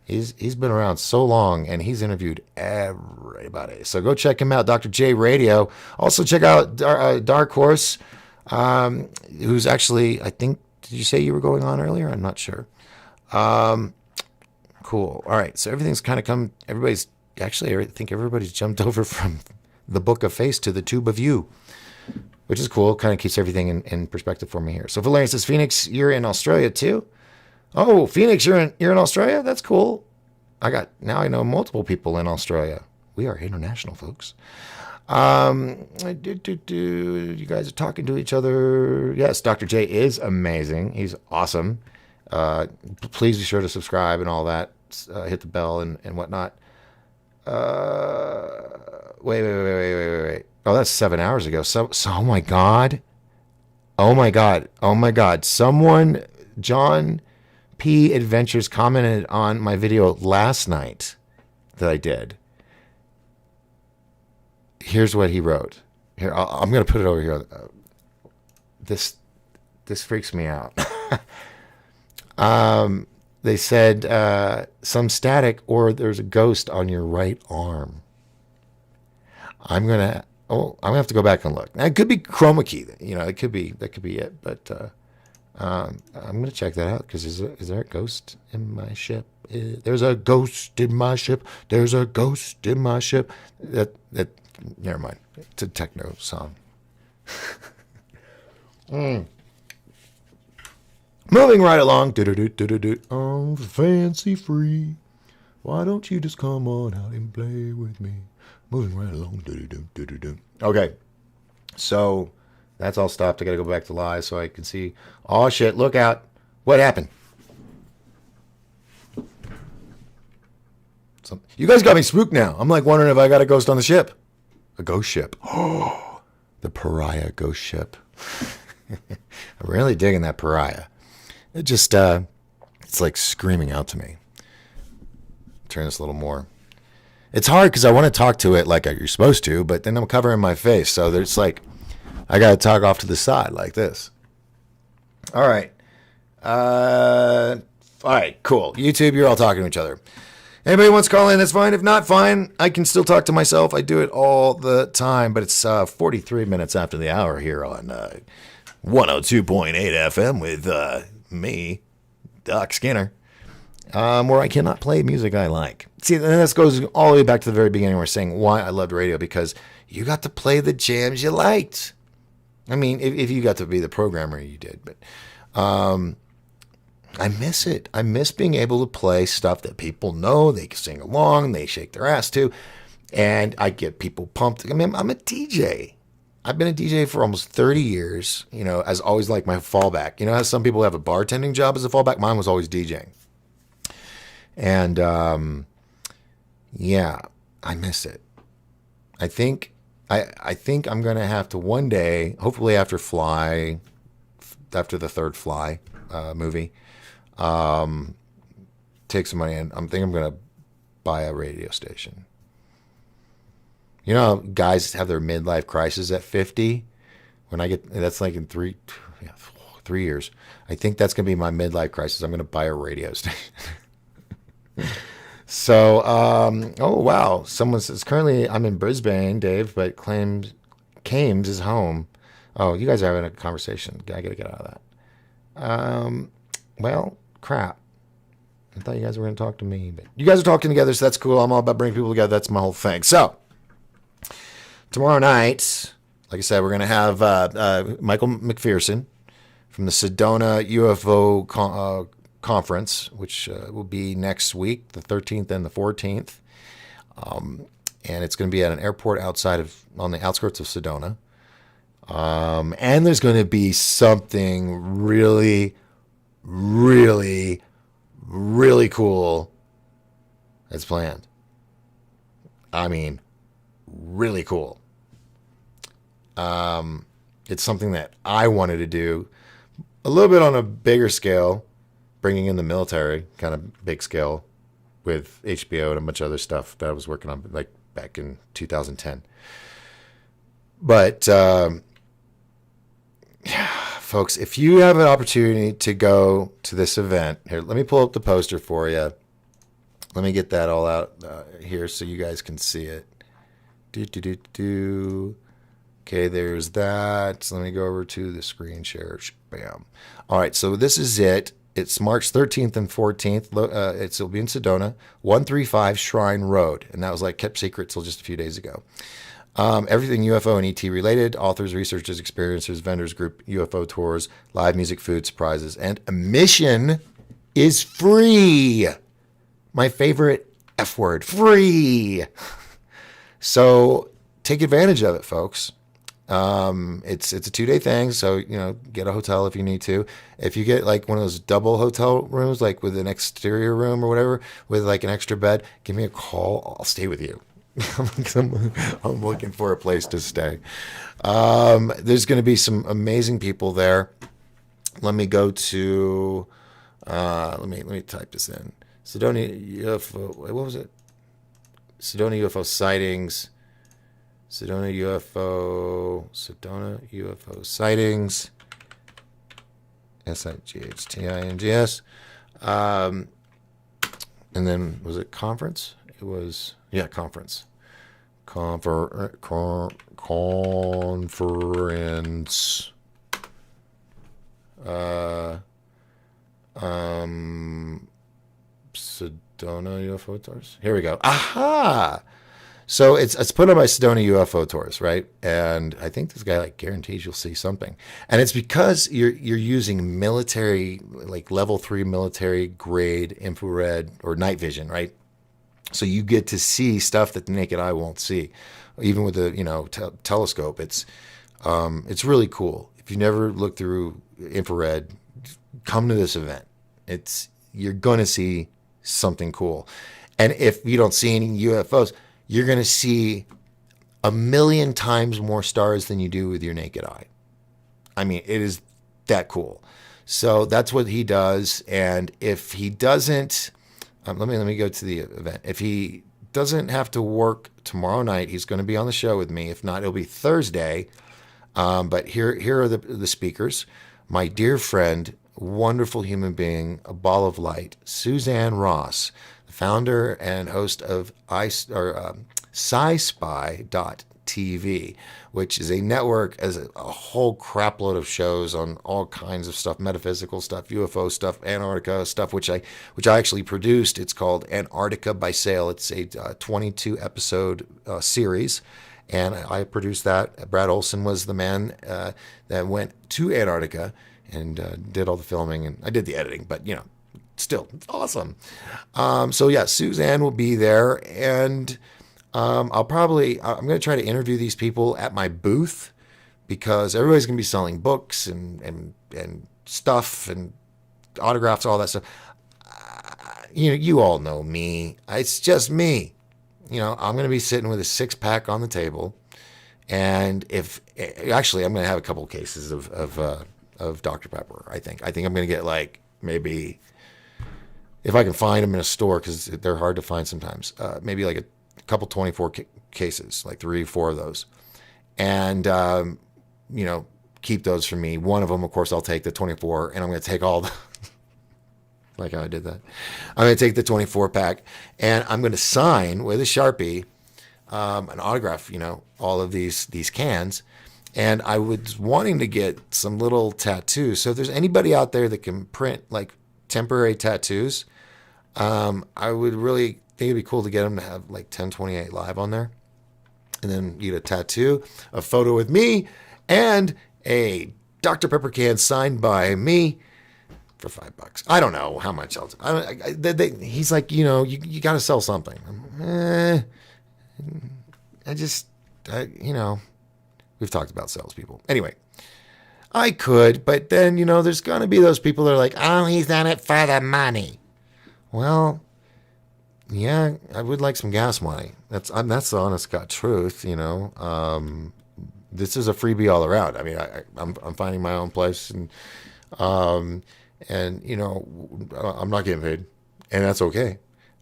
He's been around so long, and he's interviewed everybody. So go check him out, Dr. J Radio. Also check out Dark Horse, who's actually, I think, did you say you were going on earlier? I'm not sure. Cool. All right, so everything's kind of come, I think everybody's jumped over from the Book of Face to the Tube of You. which is cool. Kind of keeps everything in perspective for me here. So Valerian says, Phoenix, you're in Australia too? Oh, Phoenix, you're in Australia? That's cool. Now I know multiple people in Australia. We are international, folks. You guys are talking to each other. Yes, Dr. J is amazing. He's awesome. Please be sure to subscribe and all that. Hit the bell and whatnot. Wait. Oh, that's 7 hours ago. So oh my God. Someone, John P. Adventures, commented on my video last night that I did. Here's what he wrote. Here, I'm going to put it over here. This freaks me out. They said some static or there's a ghost on your right arm. I'm gonna have to go back and look. Now, it could be chroma key. That could be it. But I'm gonna check that out because is there a ghost in my ship? There's a ghost in my ship. There's a ghost in my ship. That never mind. It's a techno song. Moving right along. I'm fancy free. Why don't you just come on out and play with me? Moving right along. Okay. So that's all stopped. I got to go back to live so I can see. Oh, shit. Look out. What happened? You guys got me spooked now. I'm like wondering if I got a ghost on the ship. A ghost ship. Oh, the pariah ghost ship. I'm really digging that pariah. It just, it's like screaming out to me. Turn this a little more. It's hard because I want to talk to it like you're supposed to, but then I'm covering my face. So there's like, I got to talk off to the side like this. All right. All right, cool. YouTube, you're all talking to each other. Anybody wants to call in, that's fine. If not, fine. I can still talk to myself. I do it all the time, but it's 43 minutes after the hour here on 102.8 FM with me, Doc Skinner, where I cannot play music I like. See, and this goes all the way back to the very beginning. We're saying why I loved radio, because you got to play the jams you liked. I mean, if you got to be the programmer, you did, but I miss it. I miss being able to play stuff that people know, they can sing along, they shake their ass to, and I get people pumped. I mean, I'm a DJ. I've been a DJ for almost 30 years, as always like my fallback. How some people have a bartending job as a fallback? Mine was always DJing. And, yeah, I miss it. I think I'm going to have to one day, hopefully after the third Fly movie, take some money and I'm going to buy a radio station. Guys have their midlife crisis at 50. That's like in 3 years. I think that's going to be my midlife crisis. I'm going to buy a radio station. So, oh wow. Someone says, currently I'm in Brisbane, Dave, but claims Kames is home. Oh, you guys are having a conversation. I got to get out of that. Well, crap. I thought you guys were going to talk to me, but you guys are talking together, so that's cool. I'm all about bringing people together. That's my whole thing. So, tomorrow night, like I said, we're going to have Michael Mcpherson from the Sedona UFO conference, which will be next week, the 13th and the 14th. And it's going to be at an airport on the outskirts of Sedona. And there's going to be something really, really, really cool that's planned. I mean, really cool. It's something that I wanted to do a little bit on a bigger scale, bringing in the military, kind of big scale, with HBO and a bunch of other stuff that I was working on like back in 2010. But folks, if you have an opportunity to go to this event, here, let me pull up the poster for you. Let me get that all out here so you guys can see it. Okay, there's that. So let me go over to the screen share. Bam. All right, so this is it. It's March 13th and 14th. It'll be in Sedona, 135 Shrine Road. And that was kept secret till just a few days ago. Everything UFO and ET related, authors, researchers, experiencers, vendors, group UFO tours, live music, food, surprises, and admission is free. My favorite F word, free. So take advantage of it, folks. It's a 2-day thing, so get a hotel if you need to. If you get like one of those double hotel rooms, like with an exterior room or whatever, with like an extra bed, give me a call. I'll stay with you. I'm looking for a place to stay. There's going to be some amazing people there. Let me go to. Let me type this in. Sedona UFO. What was it? Sedona UFO sightings. Sedona UFO sightings. SIGHTINGS. And then was it conference? It was conference. Conference. Sedona UFO tours. Here we go. Aha! So it's put on by Sedona UFO tours, right? And I think this guy like guarantees you'll see something. And it's because you're using military, like level 3 military grade infrared or night vision, right? So you get to see stuff that the naked eye won't see, even with the telescope. It's really cool. If you never looked through infrared, come to this event. You're gonna see something cool. And if you don't see any UFOs, you're going to see 1,000,000 times more stars than you do with your naked eye. I mean, it is that cool. So that's what he does. And if he doesn't, let me go to the event. If he doesn't have to work tomorrow night, he's going to be on the show with me. If not, it'll be Thursday. But here are the speakers. My dear friend, wonderful human being, a ball of light, Suzanne Ross, founder and host of SciSpy.tv, which is a network as a whole crapload of shows on all kinds of stuff, metaphysical stuff, UFO stuff, Antarctica stuff, which I actually produced. It's called Antarctica by Sail. It's a 22 episode series, and I produced that. Brad Olson was the man that went to Antarctica and did all the filming, and I did the editing, but still, it's awesome. So yeah, Suzanne will be there, and I'm going to try to interview these people at my booth because everybody's going to be selling books and stuff and autographs, all that stuff. You all know me. It's just me. I'm going to be sitting with a 6-pack on the table, and I'm going to have a couple cases of Dr. Pepper. I think I'm going to get like maybe, if I can find them in a store, because they're hard to find sometimes, maybe like a couple 24 cases, like 3 or 4 of those. And, keep those for me. One of them, of course, I'll take the 24, and I'm going to take all the, like how I did that. I'm going to take the 24 pack, and I'm going to sign with a Sharpie, an autograph, all of these cans. And I was wanting to get some little tattoos. So if there's anybody out there that can print like temporary tattoos, I would really think it'd be cool to get them to have like 1028 live on there. And then you get a tattoo, a photo with me, and a Dr. Pepper can signed by me for $5. I don't know how much else. He's like, you got to sell something. We've talked about salespeople. Anyway, I could, but then, there's going to be those people that are like, oh, he's done it for the money. Well, yeah, I would like some gas money. That's the honest God truth, This is a freebie all around. I mean, I'm finding my own place, and I'm not getting paid, and that's okay.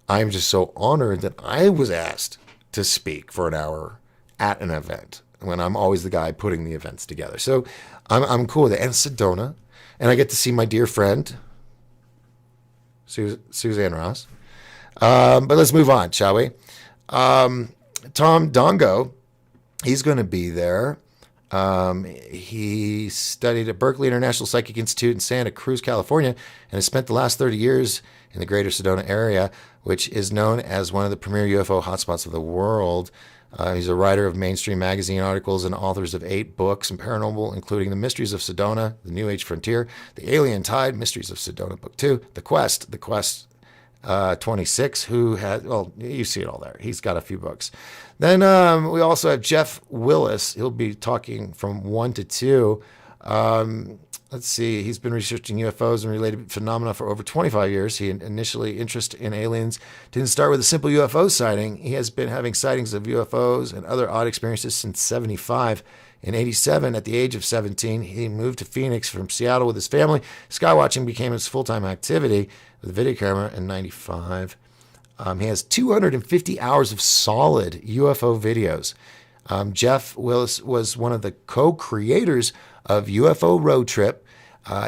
I'm just so honored that I was asked to speak for an hour at an event when I'm always the guy putting the events together. So I'm cool with it. And Sedona, and I get to see my dear friend, Suzanne Ross. But let's move on, shall we? Tom Dongo, he's going to be there. He studied at Berkeley International Psychic Institute in Santa Cruz, California, and has spent the last 30 years in the greater Sedona area, which is known as one of the premier UFO hotspots of the world. He's a writer of mainstream magazine articles and authors of 8 books in paranormal, including The Mysteries of Sedona, The New Age Frontier, The Alien Tide, Mysteries of Sedona, Book 2, The Quest, 26, who has, well, you see it all there. He's got a few books. Then we also have Jeff Willis. He'll be talking from 1 to 2. Let's see. He's been researching UFOs and related phenomena for over 25 years. He initially interest in aliens didn't start with a simple UFO sighting. He has been having sightings of UFOs and other odd experiences since 75. In 87, at the age of 17, he moved to Phoenix from Seattle with his family. Skywatching became his full-time activity with a video camera in 95. He has 250 hours of solid UFO videos. Jeff Willis was one of the co-creators of UFO Road Trip.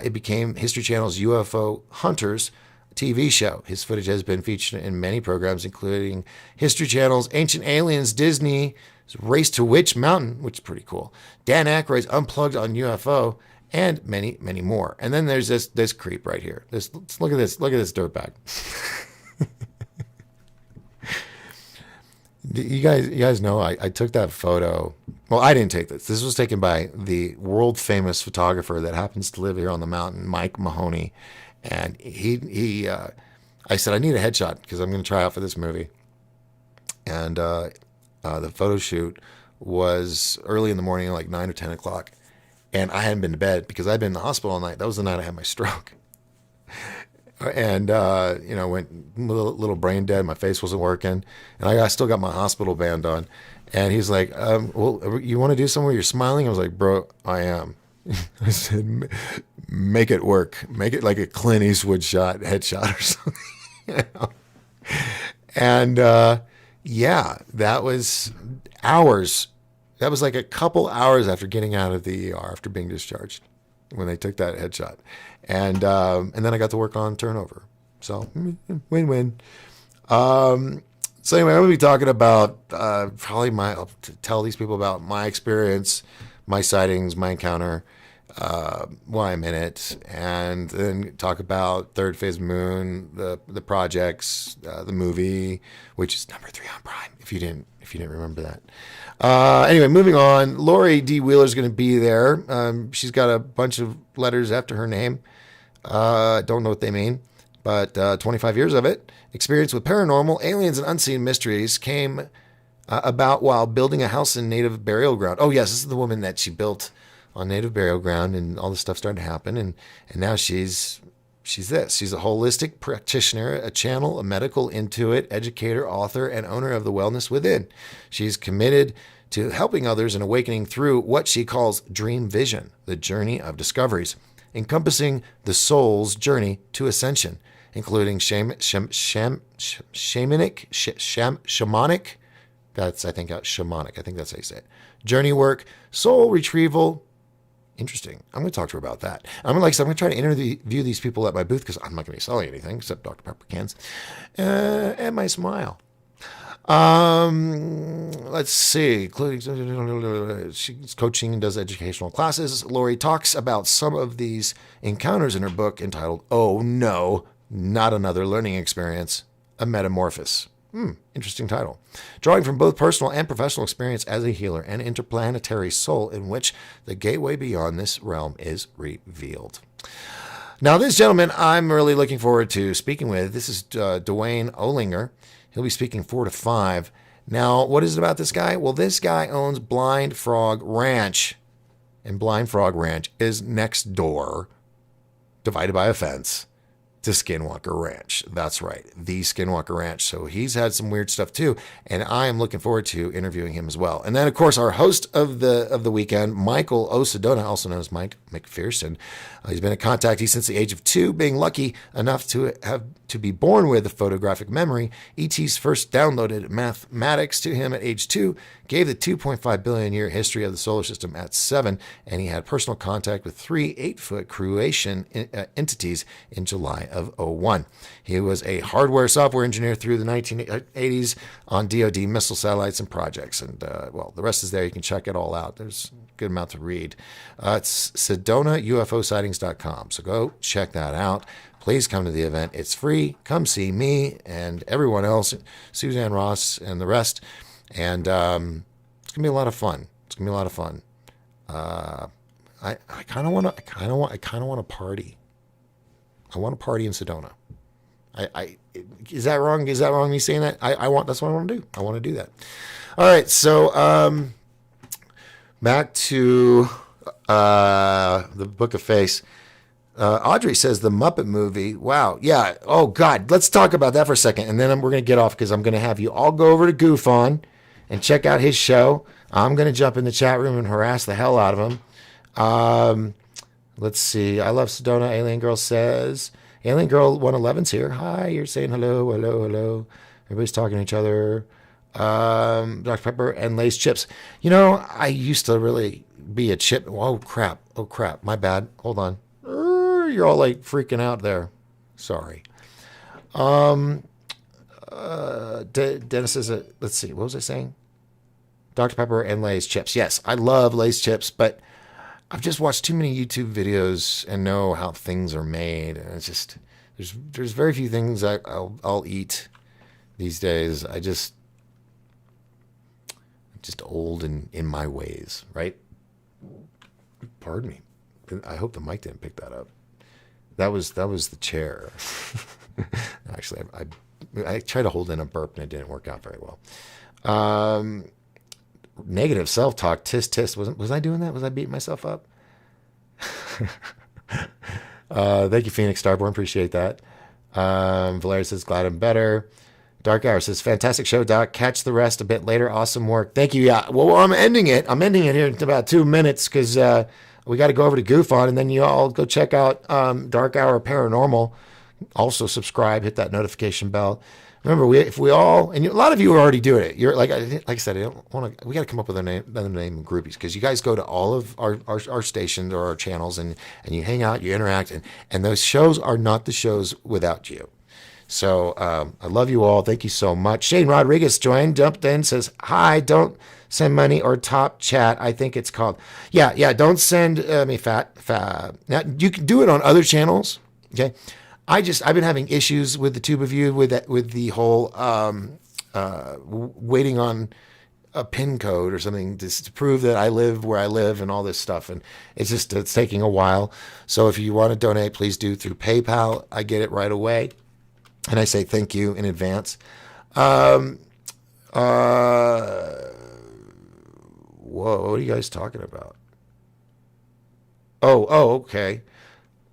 It became History Channel's UFO Hunters TV show. His footage has been featured in many programs, including History Channel's Ancient Aliens, Disney's Race to Witch Mountain, which is pretty cool, Dan Aykroyd's Unplugged on UFO, and many, many more. And then there's this creep right here. Look at this dirtbag. You guys know I took that photo. Well, I didn't take this. This was taken by the world famous photographer that happens to live here on the mountain, Mike Mahoney. And I said, I need a headshot because I'm going to try out for this movie. And the photo shoot was early in the morning, like 9 or 10 o'clock. And I hadn't been to bed because I'd been in the hospital all night. That was the night I had my stroke. And, went a little brain dead. My face wasn't working. And I still got my hospital band on. And he's like, well, you want to do something where you're smiling? I was like, bro, I am. I said, make it work. Make it like a Clint Eastwood headshot or something. And, that was hours. That was like a couple hours after getting out of the ER, after being discharged, when they took that headshot. And then I got to work on Turnover. So win-win. So anyway, I'm going to be talking about I'll tell these people about my experience, my sightings, my encounter, why I'm in it, and then talk about Third Phase Moon, the projects, the movie, which is number 3 on Prime. If you didn't remember that. Anyway, moving on. Lori D. Wheeler is going to be there. She's got a bunch of letters after her name. Don't know what they mean, but 25 years of it. Experience with paranormal, aliens, and unseen mysteries came about while building a house in native burial ground. Oh, yes, this is the woman that she built on native burial ground, and all this stuff started to happen, and now she's this. She's a holistic practitioner, a channel, a medical intuit, educator, author, and owner of The Wellness Within. She's committed to helping others and awakening through what she calls dream vision, the journey of discoveries, encompassing the soul's journey to ascension, including shamanic, that's, I think, shamanic. I think that's how you say it. Journey work, soul retrieval. Interesting. I'm going to talk to her about that. I'm going to try to interview these people at my booth because I'm not going to be selling anything except Dr. Pepper cans and my smile. Let's see. She's coaching and does educational classes. Lori talks about some of these encounters in her book entitled, "Oh No, Not Another Learning Experience, A Metamorphosis." Interesting title. Drawing from both personal and professional experience as a healer and interplanetary soul in which the gateway beyond this realm is revealed. Now, this gentleman I'm really looking forward to speaking with. This is Dwayne Ollinger. He'll be speaking 4 to 5. Now, what is it about this guy? Well, this guy owns Blind Frog Ranch. And Blind Frog Ranch is next door, divided by a fence, to Skinwalker Ranch. That's right, the Skinwalker Ranch. So he's had some weird stuff too, and I am looking forward to interviewing him as well. And then, of course, our host of the weekend, Michael O. Sedona, also known as Mike Mcpherson. He's been a contactee since the age of 2, being lucky enough to be born with a photographic memory. E.T.'s first downloaded mathematics to him at age 2, gave the 2.5 billion year history of the solar system at 7, and he had personal contact with 3 8-foot Croatian entities in July of 01. He was a hardware software engineer through the 1980s on DoD missile satellites and projects. And, the rest is there. You can check it all out. There's a good amount to read. It's SedonaUFOsightings.com. So go check that out. Please come to the event. It's free. Come see me and everyone else, Suzanne Ross and the rest. And it's gonna be a lot of fun. It's gonna be a lot of fun. I kind of want to party. I want to party in Sedona. Is that wrong? Is that wrong? Me saying that? That's what I want to do. I want to do that. All right. So back to the Book of Face. Audrey says the Muppet movie. Wow. Yeah. Oh God. Let's talk about that for a second, and then we're gonna get off because I'm gonna have you all go over to Goof On and check out his show. I'm gonna jump in the chat room and harass the hell out of him. Let's see. I love Sedona. Alien Girl says. Alien Girl 111's here. Hi, you're saying hello, hello, hello. Everybody's talking to each other. Dr. Pepper and Lay's chips. You know, I used to really be a chip. Oh, crap. Oh, crap. My bad. Hold on. You're all like freaking out there. Sorry. Dennis says, let's see. What was I saying? Dr. Pepper and Lay's chips. Yes, I love Lay's chips, but I've just watched too many YouTube videos and know how things are made. And it's just, there's very few things I'll eat these days. I'm just old in my ways, right? Pardon me. I hope the mic didn't pick that up. That was the chair. Actually, I tried to hold in a burp and it didn't work out very well. Negative self-talk, tisk tisk. Was I doing that? Was I beating myself up? Thank you, Phoenix Starborn. Appreciate that. Valeria says, glad I'm better. Dark Hour says, fantastic show, Doc. Catch the rest a bit later. Awesome work. Thank you. Yeah. Well, I'm ending it here in about 2 minutes because we got to go over to Goof On, and then you all go check out Dark Hour Paranormal. Also subscribe, hit that notification bell. Remember, if we all, and a lot of you are already doing it. You're like I said, I don't want to. We got to come up with another name of groupies because you guys go to all of our stations or our channels and you hang out, you interact, and those shows are not the shows without you. So I love you all. Thank you so much. Shane Rodriguez jumped in, says hi. Don't send money or top chat. I think it's called. Yeah. Don't send me fat. Now you can do it on other channels. Okay. I've been having issues with the tube of you with the whole waiting on a PIN code or something to prove that I live where I live and all this stuff. And it's taking a while. So if you want to donate, please do through PayPal. I get it right away. And I say thank you in advance. Whoa, what are you guys talking about? Oh, okay.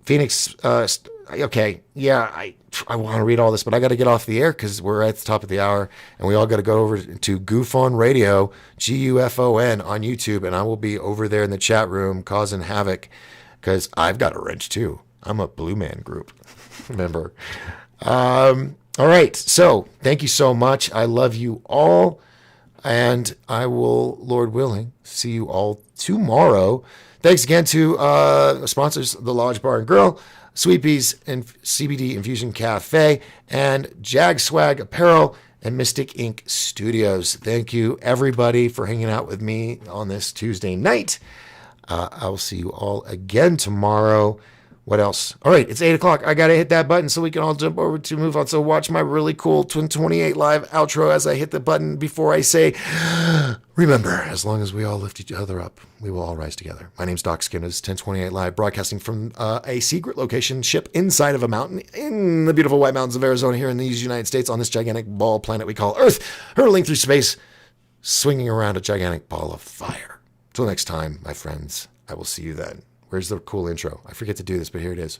Phoenix, okay. Yeah, I want to read all this, but I got to get off the air because we're at the top of the hour, and we all got to go over to Goof On Radio, GUFON on YouTube, and I will be over there in the chat room causing havoc because I've got a wrench too. I'm a Blue Man Group member. All right. So thank you so much. I love you all. And I will, Lord willing, see you all tomorrow. Thanks again to sponsors, The Lodge Bar and Grill, Sweet Peas and CBD Infusion Cafe, and Jag Swag Apparel and Mystic Ink Studios. Thank you, everybody, for hanging out with me on this Tuesday night. I will see you all again tomorrow. What else? All right, it's 8 o'clock. I got to hit that button so we can all jump over to move on. So watch my really cool Twin 28 live outro as I hit the button before I say, remember, as long as we all lift each other up, we will all rise together. My name's Doc Skinner. This is 1028 Live, broadcasting from a secret location ship inside of a mountain in the beautiful White Mountains of Arizona here in the United States on this gigantic ball planet we call Earth, hurtling through space, swinging around a gigantic ball of fire. Till next time, my friends, I will see you then. Where's the cool intro? I forget to do this, but here it is.